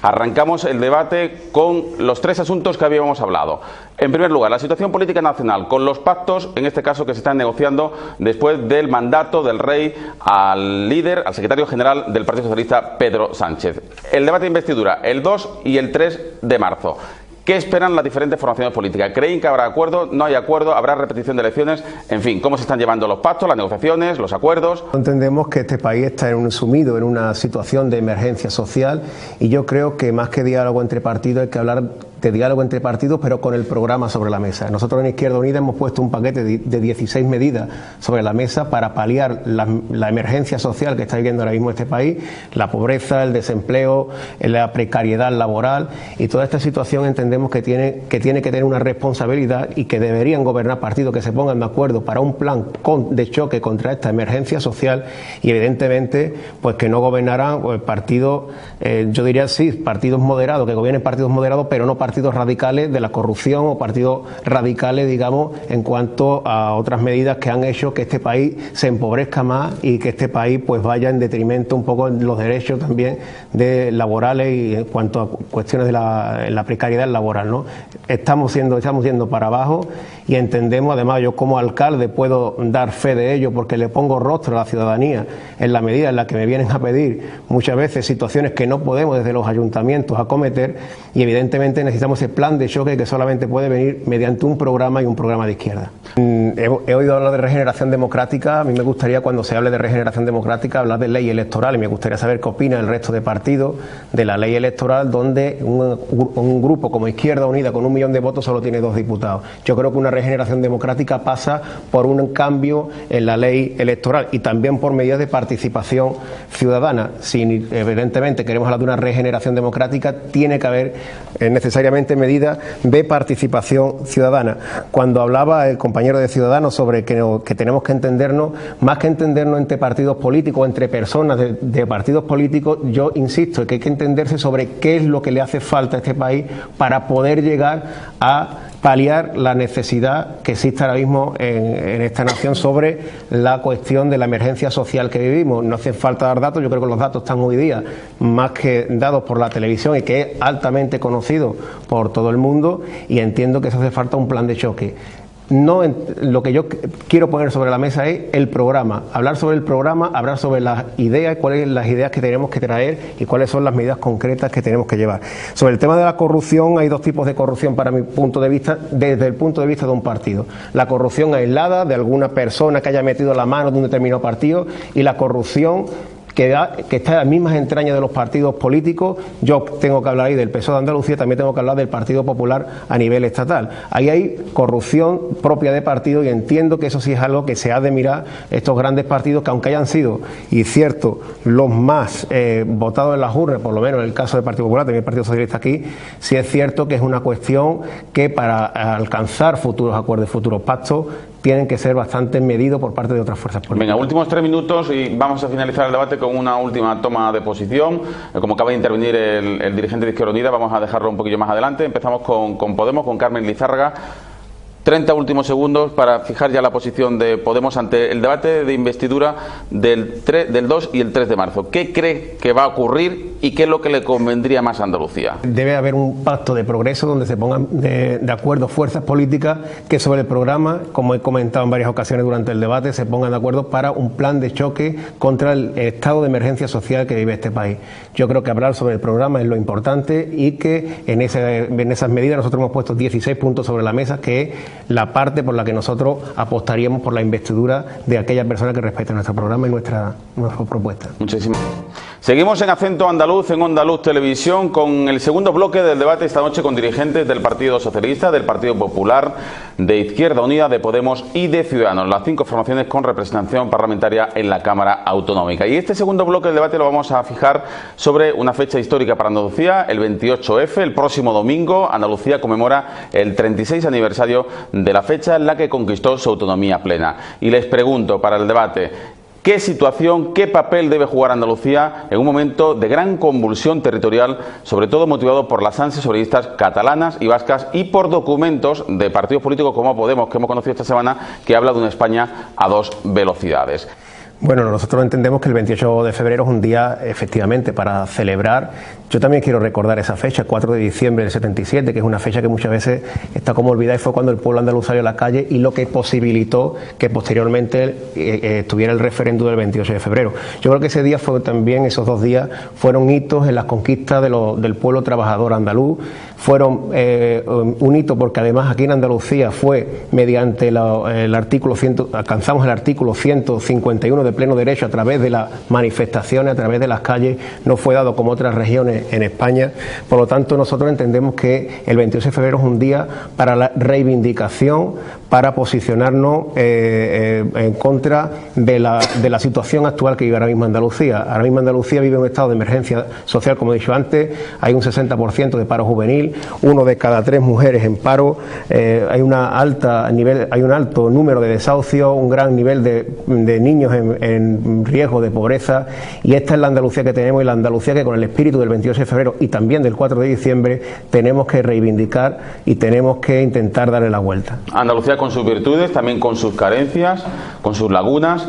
Arrancamos el debate con los tres asuntos que habíamos hablado. En primer lugar, la situación política nacional, con los pactos, en este caso, que se están negociando después del mandato del rey al líder, al secretario general del Partido Socialista, Pedro Sánchez. El debate de investidura, el 2 y el 3 de marzo. ¿Qué esperan las diferentes formaciones políticas? ¿Creen que habrá acuerdo? ¿No hay acuerdo? ¿Habrá repetición de elecciones? En fin, ¿cómo se están llevando los pactos, las negociaciones, los acuerdos? Entendemos que este país está sumido en una situación de emergencia social y yo creo que más que diálogo entre partidos hay que hablar de diálogo entre partidos, pero con el programa sobre la mesa. Nosotros en Izquierda Unida hemos puesto un paquete de 16 medidas sobre la mesa para paliar la emergencia social que está viviendo ahora mismo este país, la pobreza, el desempleo, la precariedad laboral, y toda esta situación entendemos que tiene que tener una responsabilidad y que deberían gobernar partidos que se pongan de acuerdo para un plan de choque contra esta emergencia social, y evidentemente pues que no gobernarán pues, partidos, yo diría sí, partidos moderados, que gobiernen partidos moderados, pero no partidos radicales de la corrupción o partidos radicales, digamos, en cuanto a otras medidas que han hecho que este país se empobrezca más y que este país pues vaya en detrimento un poco de los derechos también de laborales y en cuanto a cuestiones de la precariedad laboral, ¿no? Estamos yendo para abajo y entendemos, además yo como alcalde puedo dar fe de ello porque le pongo rostro a la ciudadanía en la medida en la que me vienen a pedir muchas veces situaciones que no podemos desde los ayuntamientos acometer, y evidentemente necesitamos ese plan de choque que solamente puede venir mediante un programa y un programa de izquierda. He oído hablar de regeneración democrática. A mí me gustaría, cuando se hable de regeneración democrática, hablar de ley electoral, y me gustaría saber qué opina el resto de partidos de la ley electoral, donde un grupo como Izquierda Unida con 1 millón de votos solo tiene 2 diputados. Yo creo que una regeneración democrática pasa por un cambio en la ley electoral y también por medidas de participación ciudadana. Si evidentemente queremos hablar de una regeneración democrática, tiene que haber necesariamente medidas de participación ciudadana. Cuando hablaba el compañero de Ciudadanos sobre que tenemos que entendernos, más que entendernos entre partidos políticos, entre personas de partidos políticos, yo insisto que hay que entenderse sobre qué es lo que le hace falta a este país para poder llegar a paliar la necesidad que existe ahora mismo en esta nación sobre la cuestión de la emergencia social que vivimos. No hace falta dar datos, yo creo que los datos están hoy día más que dados por la televisión y que es altamente conocido por todo el mundo, y entiendo que eso hace falta un plan de choque. No, lo que yo quiero poner sobre la mesa es el programa, hablar sobre el programa, hablar sobre las ideas, cuáles son las ideas que tenemos que traer y cuáles son las medidas concretas que tenemos que llevar. Sobre el tema de la corrupción, hay 2 tipos de corrupción para mi punto de vista, desde el punto de vista de un partido. La corrupción aislada de alguna persona que haya metido la mano de un determinado partido, y la corrupción que está en las mismas entrañas de los partidos políticos. Yo tengo que hablar ahí del PSOE de Andalucía, también tengo que hablar del Partido Popular a nivel estatal. Ahí hay corrupción propia de partido, y entiendo que eso sí es algo que se ha de mirar estos grandes partidos, que aunque hayan sido, y cierto, los más votados en las urnas, por lo menos en el caso del Partido Popular, también el Partido Socialista aquí, sí es cierto que es una cuestión que para alcanzar futuros acuerdos, futuros pactos, tienen que ser bastante medidos por parte de otras fuerzas políticas. Venga, últimos 3 minutos y vamos a finalizar el debate con una última toma de posición. Como acaba de intervenir el dirigente de Izquierda Unida, vamos a dejarlo un poquillo más adelante. Empezamos con Podemos, con Carmen Lizárraga. 30 últimos segundos para fijar ya la posición de Podemos ante el debate de investidura del 2 y el 3 de marzo. ¿Qué cree que va a ocurrir y qué es lo que le convendría más a Andalucía? Debe haber un pacto de progreso donde se pongan de acuerdo fuerzas políticas que sobre el programa, como he comentado en varias ocasiones durante el debate, se pongan de acuerdo para un plan de choque contra el estado de emergencia social que vive este país. Yo creo que hablar sobre el programa es lo importante, y que en esas medidas nosotros hemos puesto 16 puntos sobre la mesa, que es la parte por la que nosotros apostaríamos por la investidura de aquellas personas que respeten nuestro programa y nuestra propuesta. Muchísimas gracias. Seguimos en Acento Andaluz, en Onda Luz Televisión, con el segundo bloque del debate esta noche con dirigentes del Partido Socialista, del Partido Popular, de Izquierda Unida, de Podemos y de Ciudadanos, las 5 formaciones con representación parlamentaria en la Cámara Autonómica. Y este segundo bloque del debate lo vamos a fijar sobre una fecha histórica para Andalucía, el 28F, el próximo domingo. Andalucía conmemora el 36 aniversario de la fecha en la que conquistó su autonomía plena. Y les pregunto, para el debate, ¿qué situación, qué papel debe jugar Andalucía en un momento de gran convulsión territorial, sobre todo motivado por las ansias soberanistas catalanas y vascas y por documentos de partidos políticos como Podemos, que hemos conocido esta semana, que habla de una España a 2 velocidades? Bueno, nosotros entendemos que el 28 de febrero es un día, efectivamente, para celebrar. Yo también quiero recordar esa fecha, 4 de diciembre del 77, que es una fecha que muchas veces está como olvidada, y fue cuando el pueblo andaluz salió a la calle y lo que posibilitó que posteriormente estuviera el referéndum del 28 de febrero. Yo creo que ese día fue también, esos 2 días, fueron hitos en las conquistas del pueblo trabajador andaluz. Fueron un hito porque además aquí en Andalucía fue mediante el artículo alcanzamos el artículo 151 de pleno derecho a través de las manifestaciones, a través de las calles, no fue dado como otras regiones en España. Por lo tanto, nosotros entendemos que el 28 de febrero es un día para la reivindicación, para posicionarnos en contra de la situación actual que vive ahora mismo Andalucía. Ahora mismo Andalucía vive un estado de emergencia social, como he dicho antes, hay un 60% de paro juvenil, 1 de cada 3 mujeres en paro, hay un alto número de desahucios, un gran nivel de niños en riesgo de pobreza, y esta es la Andalucía que tenemos, y la Andalucía que con el espíritu del 28 de febrero y también del 4 de diciembre tenemos que reivindicar y tenemos que intentar darle la vuelta. Andalucía con sus virtudes, también con sus carencias, con sus lagunas,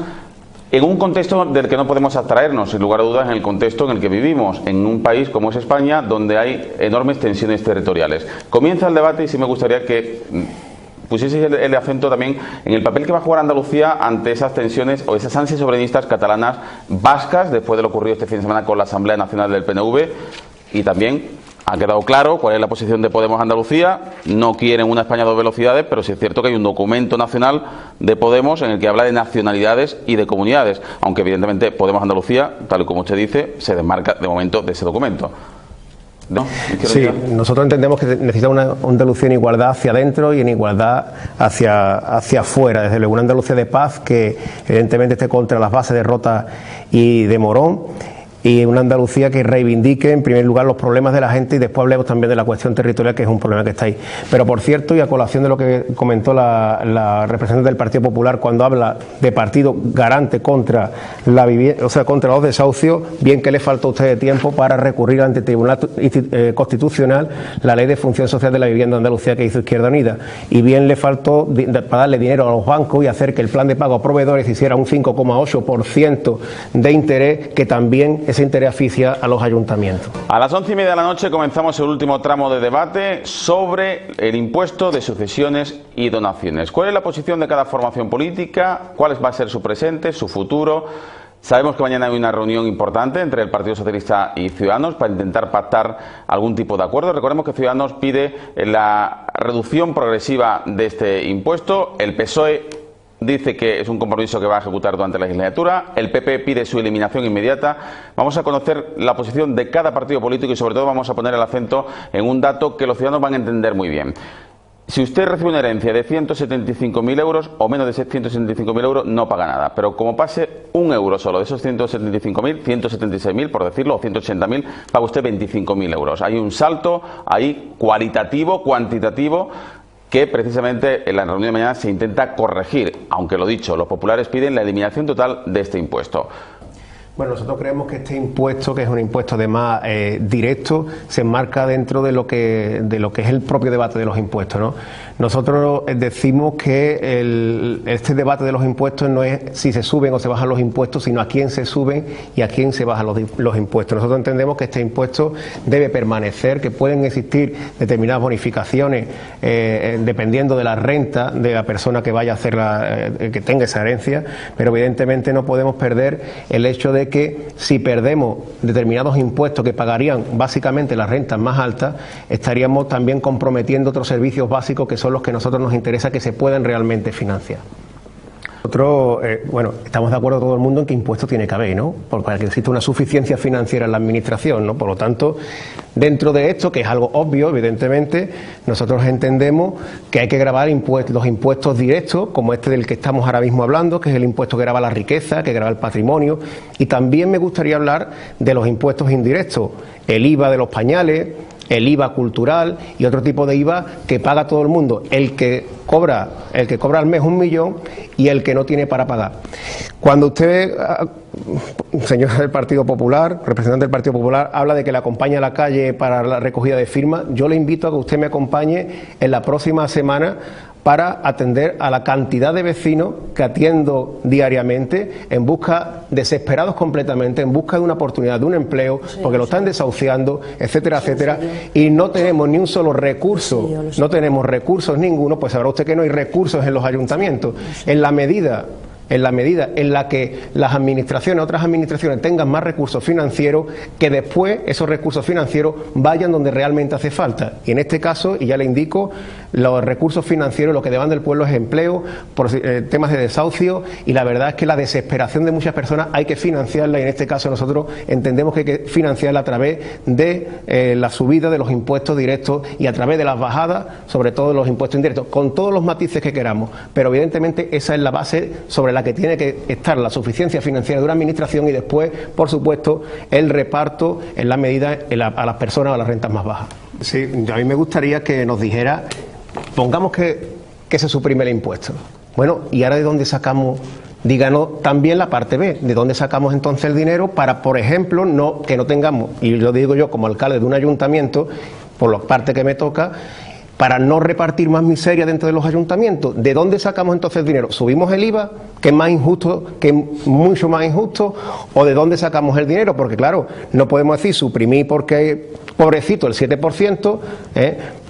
en un contexto del que no podemos abstraernos, sin lugar a dudas, en el contexto en el que vivimos, en un país como es España, donde hay enormes tensiones territoriales. Comienza el debate y sí me gustaría que pusieseis el acento también en el papel que va a jugar Andalucía ante esas tensiones o esas ansias soberanistas catalanas vascas, después de lo ocurrido este fin de semana con la Asamblea Nacional del PNV, y también ha quedado claro cuál es la posición de Podemos Andalucía. No quieren una España a 2 velocidades, pero sí es cierto que hay un documento nacional de Podemos en el que habla de nacionalidades y de comunidades, aunque evidentemente Podemos Andalucía, tal y como usted dice, se desmarca de momento de ese documento. ¿No? Sí, nosotros entendemos que necesita una Andalucía en igualdad hacia adentro y en igualdad hacia afuera, desde luego una Andalucía de paz que evidentemente esté contra las bases de Rota y de Morón, y una Andalucía que reivindique en primer lugar los problemas de la gente, y después hablemos también de la cuestión territorial, que es un problema que está ahí. Pero por cierto, y a colación de lo que comentó la representante del Partido Popular cuando habla de partido garante contra la vivienda, o sea, contra los desahucios, bien que le faltó a usted de tiempo para recurrir ante el Tribunal Constitucional la Ley de Función Social de la Vivienda de Andalucía que hizo Izquierda Unida, y bien le faltó para darle dinero a los bancos y hacer que el plan de pago a proveedores hiciera un 5,8% de interés, que también ese interés asfixia a los ayuntamientos. A las 11:30 de la noche comenzamos el último tramo de debate sobre el impuesto de sucesiones y donaciones. ¿Cuál es la posición de cada formación política? ¿Cuál va a ser su presente, su futuro? Sabemos que mañana hay una reunión importante entre el Partido Socialista y Ciudadanos para intentar pactar algún tipo de acuerdo. Recordemos que Ciudadanos pide la reducción progresiva de este impuesto. El PSOE dice que es un compromiso que va a ejecutar durante la legislatura. El PP pide su eliminación inmediata. Vamos a conocer la posición de cada partido político y sobre todo vamos a poner el acento en un dato que los ciudadanos van a entender muy bien. Si usted recibe una herencia de 175.000 euros o menos de 175.000 euros, no paga nada. Pero como pase 1 euro solo de esos 175.000, 176.000 por decirlo, o 180.000, paga usted 25.000 euros. Hay un salto ahí cualitativo, cuantitativo, que precisamente en la reunión de mañana se intenta corregir, aunque lo dicho, los populares piden la eliminación total de este impuesto. Bueno, nosotros creemos que este impuesto, que es un impuesto además directo, se enmarca dentro de lo que es el propio debate de los impuestos, ¿no? Nosotros decimos que este debate de los impuestos no es si se suben o se bajan los impuestos, sino a quién se suben y a quién se bajan los impuestos. Nosotros entendemos que este impuesto debe permanecer, que pueden existir determinadas bonificaciones dependiendo de la renta de la persona que vaya a hacer que tenga esa herencia, pero evidentemente no podemos perder el hecho de que si perdemos determinados impuestos que pagarían básicamente las rentas más altas, estaríamos también comprometiendo otros servicios básicos que son los que a nosotros nos interesa que se puedan realmente financiar. Nosotros, bueno, estamos de acuerdo todo el mundo en que impuestos tiene que haber, ¿no? Para que exista una suficiencia financiera en la administración, ¿no? Por lo tanto, dentro de esto, que es algo obvio, evidentemente, nosotros entendemos que hay que gravar los impuestos directos, como este del que estamos ahora mismo hablando, que es el impuesto que grava la riqueza, que grava el patrimonio, y también me gustaría hablar de los impuestos indirectos, el IVA de los pañales, el IVA cultural y otro tipo de IVA que paga todo el mundo, el que cobra al mes 1 millón y el que no tiene para pagar. Cuando usted, señor del Partido Popular, representante del Partido Popular, habla de que le acompaña a la calle para la recogida de firmas, yo le invito a que usted me acompañe en la próxima semana para atender a la cantidad de vecinos que atiendo diariamente en busca, desesperados completamente, en busca de una oportunidad, de un empleo, porque lo están desahuciando, etcétera, etcétera, y no tenemos ni un solo recurso, no tenemos recursos ninguno, pues sabrá usted que no hay recursos en los ayuntamientos. En la medida en la que las administraciones, otras administraciones tengan más recursos financieros, que después esos recursos financieros vayan donde realmente hace falta. Y en este caso, y ya le indico, los recursos financieros, lo que demanda el pueblo es empleo, por temas de desahucio, y la verdad es que la desesperación de muchas personas hay que financiarla, y en este caso nosotros entendemos que hay que financiarla a través de la subida de los impuestos directos y a través de las bajadas, sobre todo de los impuestos indirectos, con todos los matices que queramos, pero evidentemente esa es la base sobre la que tiene que estar la suficiencia financiera de una administración, y después, por supuesto, el reparto en la medida a las personas a las rentas más bajas. Sí, a mí me gustaría que nos dijera, pongamos que se suprime el impuesto. Bueno, ¿y ahora de dónde sacamos? Díganos también la parte B, ¿de dónde sacamos entonces el dinero para, por ejemplo, que no tengamos, y lo digo yo como alcalde de un ayuntamiento, por la parte que me toca, para no repartir más miseria dentro de los ayuntamientos? ¿De dónde sacamos entonces el dinero? ¿Subimos el IVA, que es más injusto, que es mucho más injusto? ¿O de dónde sacamos el dinero? Porque claro, no podemos decir suprimir porque pobrecito el 7%,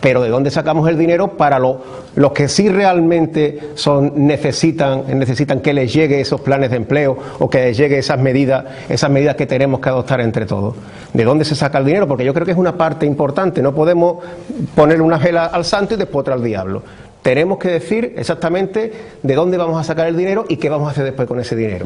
pero ¿de dónde sacamos el dinero para los que sí realmente necesitan que les llegue esos planes de empleo o que les llegue esas medidas que tenemos que adoptar entre todos? ¿De dónde se saca el dinero? Porque yo creo que es una parte importante. No podemos poner una vela al santo y después otra al diablo. Tenemos que decir exactamente de dónde vamos a sacar el dinero y qué vamos a hacer después con ese dinero.